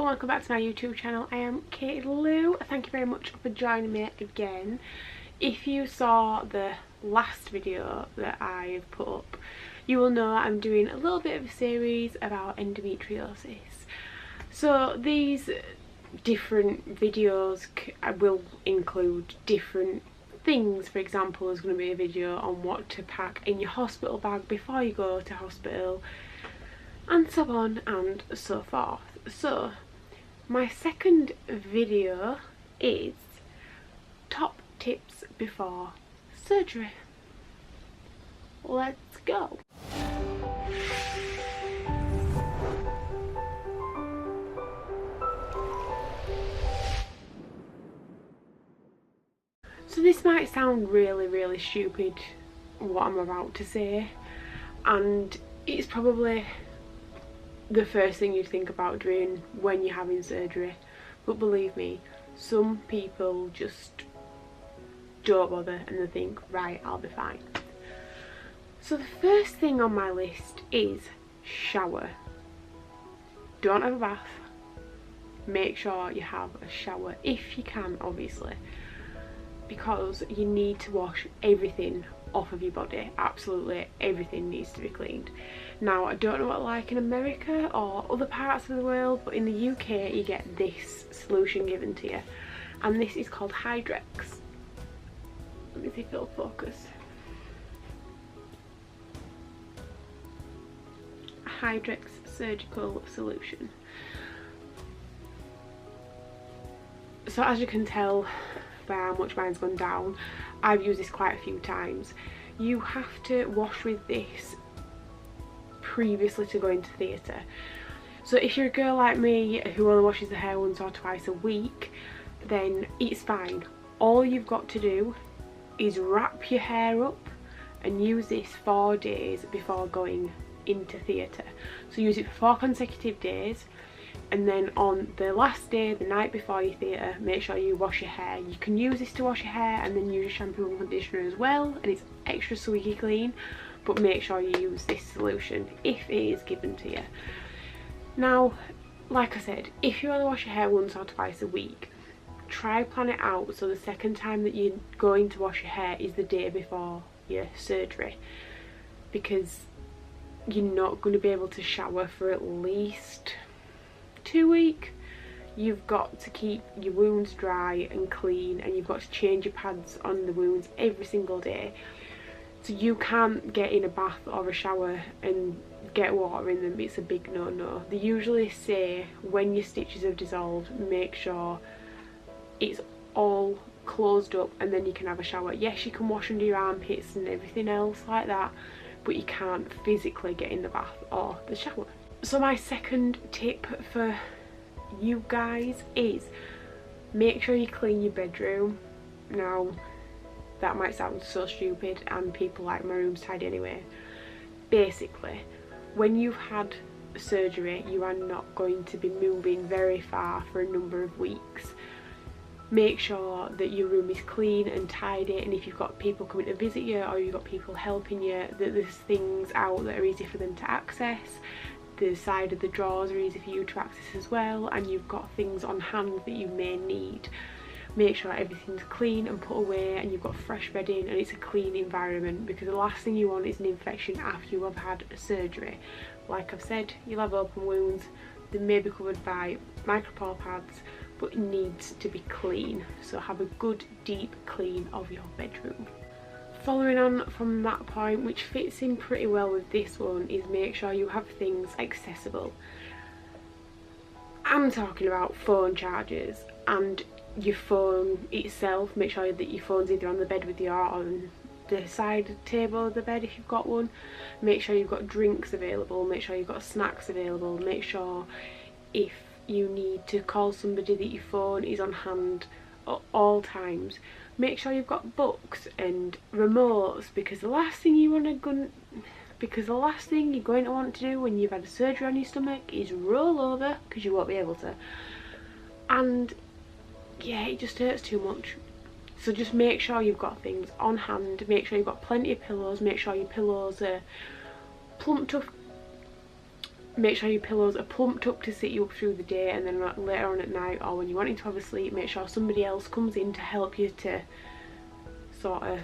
and welcome back to my YouTube channel. I am Katie Lou. Thank you very much for joining me again. If you saw the last video that I've put up, you will know I'm doing a little bit of a series about endometriosis. So these different videos will include different things. For example, there's going to be a video on what to pack in your hospital bag before you go to hospital, and so on and so forth. So my second video is top tips before surgery. Let's go. So this might sound really stupid, what I'm about to say, and it's probably the first thing you think about doing when you're having surgery, but believe me, some people just don't bother and they think, right, I'll be fine. So the first thing on my list is shower. Don't have a bath. Make sure you have a shower if you can, obviously, because you need to wash everything off of your body. Absolutely everything needs to be cleaned. Now, I don't know what like in America or other parts of the world, but in the UK you get this solution given to you, and this is called Hydrex. Let me see if it'll focus. Hydrex surgical solution. So as you can tell by how much mine's gone down, I've used this quite a few times. You have to wash with this previously to going to theatre. So if you're a girl like me who only washes the hair once or twice a week, then it's fine. All you've got to do is wrap your hair up and use this 4 days before going into theatre. So use it for 4 consecutive days, and then on the last day, the night before your theatre, make sure you wash your hair. You can use this to wash your hair and then use your shampoo and conditioner as well, and it's extra squeaky clean, but make sure you use this solution if it is given to you. Now, like I said, if you only wash your hair once or twice a week, try plan it out so the second time that you're going to wash your hair is the day before your surgery, because you're not going to be able to shower for at least 2 weeks. You've got to keep your wounds dry and clean, and you've got to change your pads on the wounds every single day. So you can't get in a bath or a shower and get water in them. It's a big no-no. They usually say when your stitches have dissolved, make sure it's all closed up and then you can have a shower. Yes, you can wash under your armpits and everything else like that, but you can't physically get in the bath or the shower. So my second tip for you guys is make sure you clean your bedroom. Now, that might sound so stupid, and people like my room's tidy anyway. Basically, when you've had surgery, you are not going to be moving very far for a number of weeks. Make sure that your room is clean and tidy, and if you've got people coming to visit you or you've got people helping you, that there's things out that are easy for them to access. The side of the drawers are easy for you to access as well, and you've got things on hand that you may need. Make sure everything's clean and put away, and you've got fresh bedding and it's a clean environment, because the last thing you want is an infection after you have had surgery. Like I've said, you'll have open wounds. They may be covered by micropore pads, but it needs to be clean. So have a good deep clean of your bedroom. Following on from that point, which fits in pretty well with this one, is make sure you have things accessible. I'm talking about phone chargers and your phone itself. Make sure that your phone's either on the bed with you or on the side table of the bed if you've got one. Make sure you've got drinks available. Make sure you've got snacks available. Make sure if you need to call somebody that your phone is on hand at all times. Make sure you've got books and remotes, because the last thing you're going to want to do when you've had a surgery on your stomach is roll over, because you won't be able to. And yeah, it just hurts too much. So just make sure you've got things on hand. Make sure you've got plenty of pillows. Make sure your pillows are plumped up make sure your pillows are plumped up to sit you up through the day, and then later on at night or when you're wanting to have a sleep, make sure somebody else comes in to help you to sort of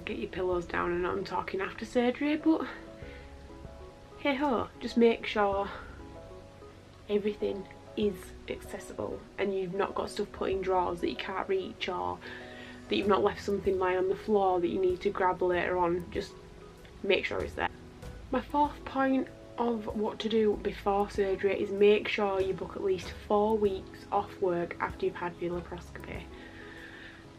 get your pillows down. And I'm talking after surgery, but hey ho, just make sure everything is accessible and you've not got stuff put in drawers that you can't reach, or that you've not left something lying on the floor that you need to grab later on. Just make sure it's there. My fourth point of what to do before surgery is make sure you book at least 4 weeks off work after you've had your laparoscopy,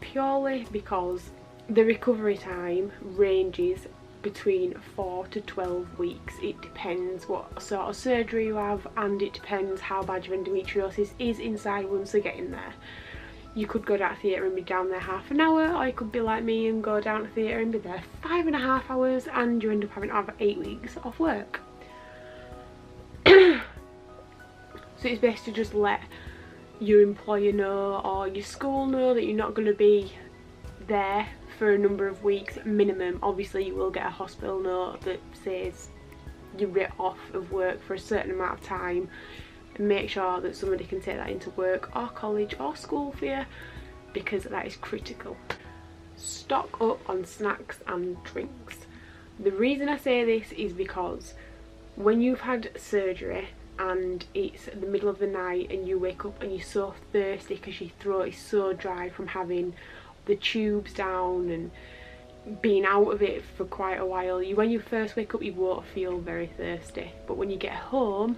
purely because the recovery time ranges between 4 to 12 weeks. It depends what sort of surgery you have, and it depends how bad your endometriosis is inside once they get in there. You could go down to theatre and be down there half an hour, or you could be like me and go down to theatre and be there 5.5 hours, and you end up having to have 8 weeks off work. So it's best to just let your employer know or your school know that you're not going to be there for a number of weeks minimum. Obviously you will get a hospital note that says you're written off of work for a certain amount of time, and make sure that somebody can take that into work or college or school for you, because that is critical. Stock up on snacks and drinks. The reason I say this is because when you've had surgery and it's the middle of the night and you wake up and you're so thirsty because your throat is so dry from having the tubes down and being out of it for quite a while, when you first wake up you won't feel very thirsty, but when you get home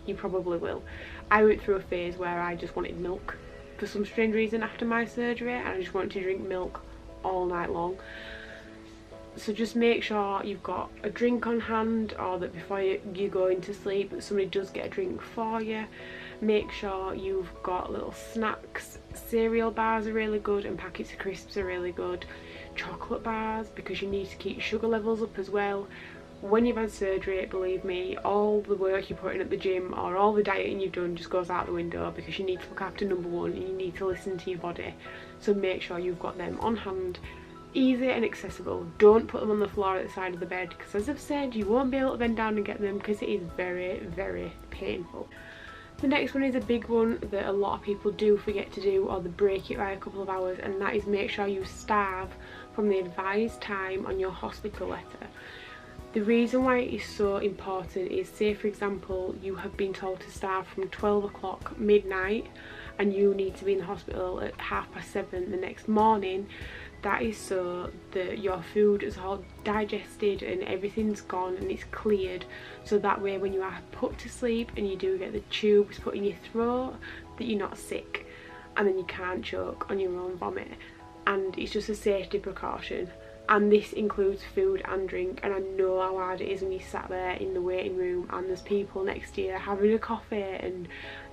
you probably will. I went through a phase where I just wanted milk for some strange reason after my surgery, and I just wanted to drink milk all night long. So just make sure you've got a drink on hand, or that before you go into sleep somebody does get a drink for you. Make sure you've got little snacks. Cereal bars are really good, and packets of crisps are really good. Chocolate bars, because you need to keep your sugar levels up as well. When you've had surgery, believe me, all the work you put in at the gym or all the dieting you've done just goes out the window, because you need to look after number one and you need to listen to your body. So make sure you've got them on hand, easy and accessible. Don't put them on the floor at the side of the bed, because as I've said, you won't be able to bend down and get them because it is very, very painful. The next one is a big one that a lot of people do forget to do, or they break it by a couple of hours, and that is make sure you starve from the advised time on your hospital letter. The reason why it is so important is, say for example you have been told to starve from 12 o'clock midnight and you need to be in the hospital at 7:30 the next morning. That is so that your food is all digested and everything's gone and it's cleared, so that way when you are put to sleep and you do get the tubes put in your throat, that you're not sick and then you can't choke on your own vomit. And it's just a safety precaution, and this includes food and drink. And I know how hard it is when you sat there in the waiting room and there's people next to you having a coffee and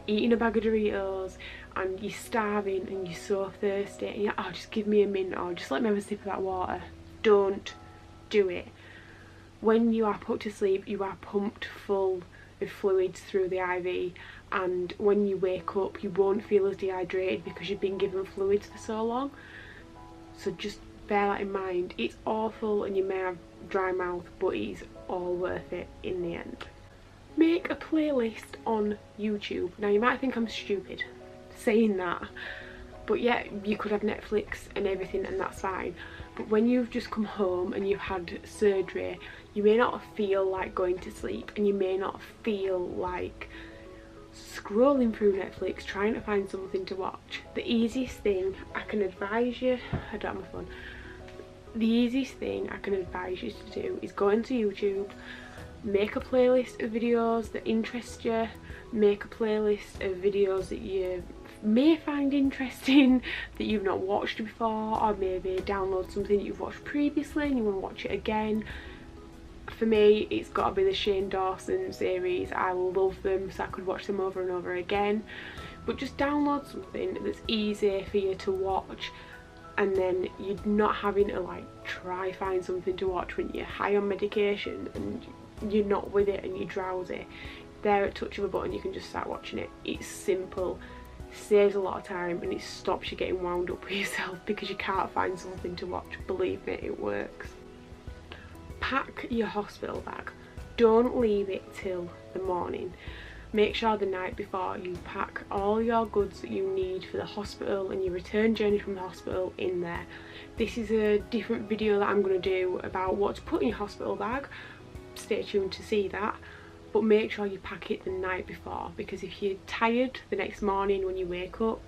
eating a bag of Doritos, and you're starving and you're so thirsty and you're like, oh, just give me a minute, or just let me have a sip of that water. Don't do it. When you are put to sleep you are pumped full of fluids through the IV, and when you wake up you won't feel as dehydrated because you've been given fluids for so long. So just bear that in mind. It's awful and you may have dry mouth, but it's all worth it in the end. Make a playlist on YouTube. Now you might think I'm stupid saying that, but yeah, you could have Netflix and everything and that's fine, but when you've just come home and you've had surgery you may not feel like going to sleep, and you may not feel like scrolling through Netflix trying to find something to watch. The easiest thing I can advise you, I don't have my phone, the easiest thing I can advise you to do is go into YouTube, make a playlist of videos that interest you, make a playlist of videos that you may find interesting that you've not watched before, or maybe download something that you've watched previously and you want to watch it again. For me it's got to be the Shane Dawson series. I love them, so I could watch them over and over again. But just download something that's easy for you to watch, and then you're not having to like try find something to watch when you're high on medication and you're not with it and you're drowsy. There at touch of a button you can just start watching it. It's simple, saves a lot of time, and it stops you getting wound up with yourself because you can't find something to watch. Believe me, it works. Pack your hospital bag. don't leave it till the morning. Make sure the night before you pack all your goods that you need for the hospital and your return journey from the hospital in there. This is a different video that I'm going to do about what to put in your hospital bag. Stay tuned to see that. But make sure you pack it the night before, because if you're tired the next morning when you wake up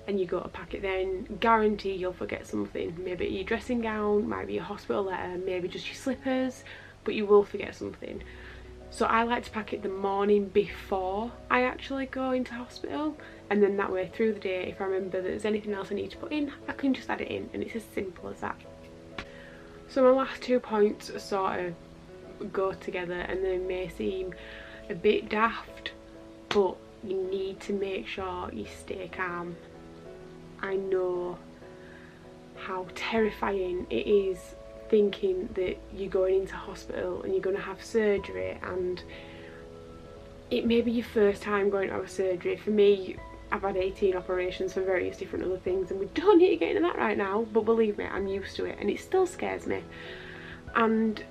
and you go to pack it, then guarantee you'll forget something. Maybe your dressing gown, might be your hospital letter, maybe just your slippers, but you will forget something. So I like to pack it the morning before I actually go into hospital, and then that way through the day, if I remember that there's anything else I need to put in, I can just add it in, and it's as simple as that. So my last 2 points sort of go together, and they may seem a bit daft, but you need to make sure you stay calm. I know how terrifying it is thinking that you're going into hospital and you're going to have surgery, and it may be your first time going to have surgery. For me, I've had 18 operations for various different other things, and we don't need to get into that right now, but believe me, I'm used to it and it still scares me. And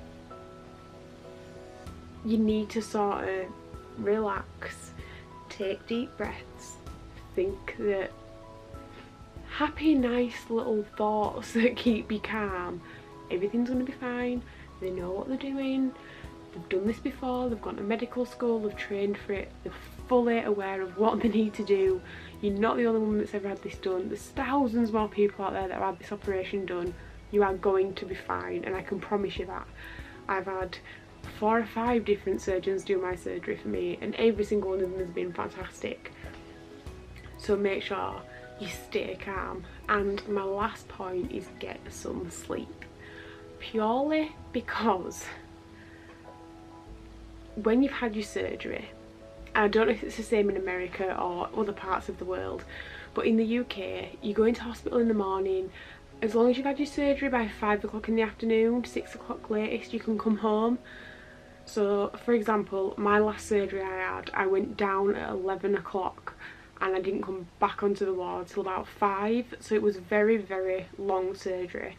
you need to sort of relax, take deep breaths, think that happy, nice little thoughts that keep you calm. Everything's going to be fine. They know what they're doing. They've done this before. They've gone to medical school. They've trained for it. They're fully aware of what they need to do. You're not the only one that's ever had this done. There's thousands more people out there that have had this operation done. You are going to be fine, and I can promise you that. I've had 4 or 5 different surgeons do my surgery for me, and every single one of them has been fantastic. So make sure you stay calm. And my last point is get some sleep. Purely because when you've had your surgery, I don't know if it's the same in America or other parts of the world, but in the UK you go into hospital in the morning. As long as you've had your surgery by 5 o'clock in the afternoon, 6 o'clock latest, you can come home. So for example, my last surgery I went down at 11 o'clock and I didn't come back onto the ward till about 5, so it was very, very long surgery.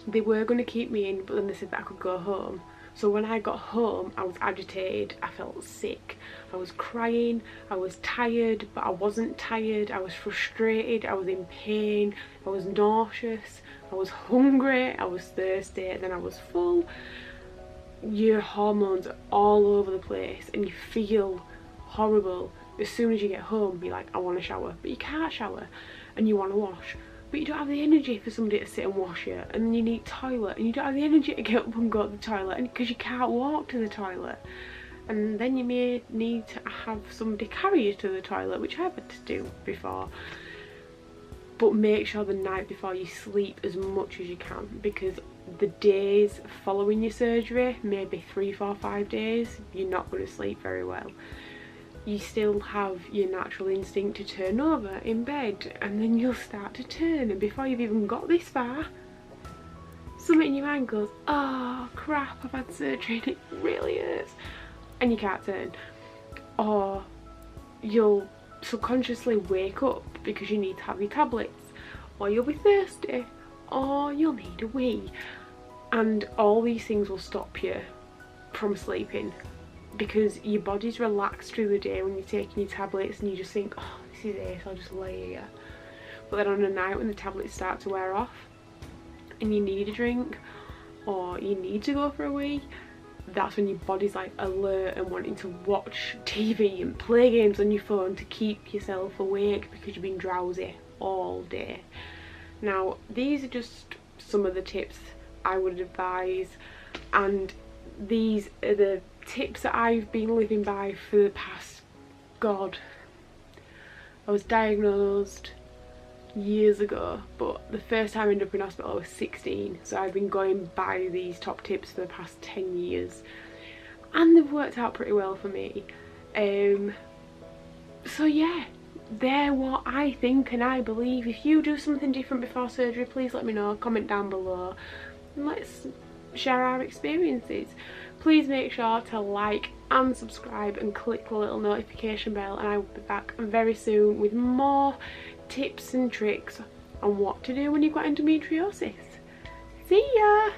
They were going to keep me in, but then they said that I could go home. So when I got home, I was agitated, I felt sick, I was crying, I was tired, but I wasn't tired, I was frustrated, I was in pain, I was nauseous, I was hungry, I was thirsty, and then I was full. Your hormones are all over the place and you feel horrible. As soon as you get home, you're like, I want to shower, but you can't shower, and you want to wash, but you don't have the energy for somebody to sit and wash you, and then you need toilet and you don't have the energy to get up and go to the toilet, and because you can't walk to the toilet, and then you may need to have somebody carry you to the toilet, which I've had to do before. But make sure the night before you sleep as much as you can, because the days following your surgery, maybe 3, 4, 5 days, you're not going to sleep very well. You still have your natural instinct to turn over in bed, and then you'll start to turn, and before you've even got this far, something in your mind goes, oh crap, I've had surgery and it really hurts, and you can't turn. Or you'll subconsciously wake up because you need to have your tablets, or you'll be thirsty, or you'll need a wee, and all these things will stop you from sleeping, because your body's relaxed through the day when you're taking your tablets and you just think, oh, this is it, I'll just lay here. But then on a night when the tablets start to wear off and you need a drink or you need to go for a wee, that's when your body's like alert and wanting to watch TV and play games on your phone to keep yourself awake because you've been drowsy all day. Now, these are just some of the tips I would advise, and these are the tips that I've been living by for the past, God, I was diagnosed years ago, but the first time I ended up in hospital I was 16, so I've been going by these top tips for the past 10 years and they've worked out pretty well for me. So yeah, they're what I think and I believe. If you do something different before surgery, please let me know, comment down below and let's share our experiences. Please make sure to like and subscribe and click the little notification bell, and I will be back very soon with more tips and tricks on what to do when you've got endometriosis. See ya!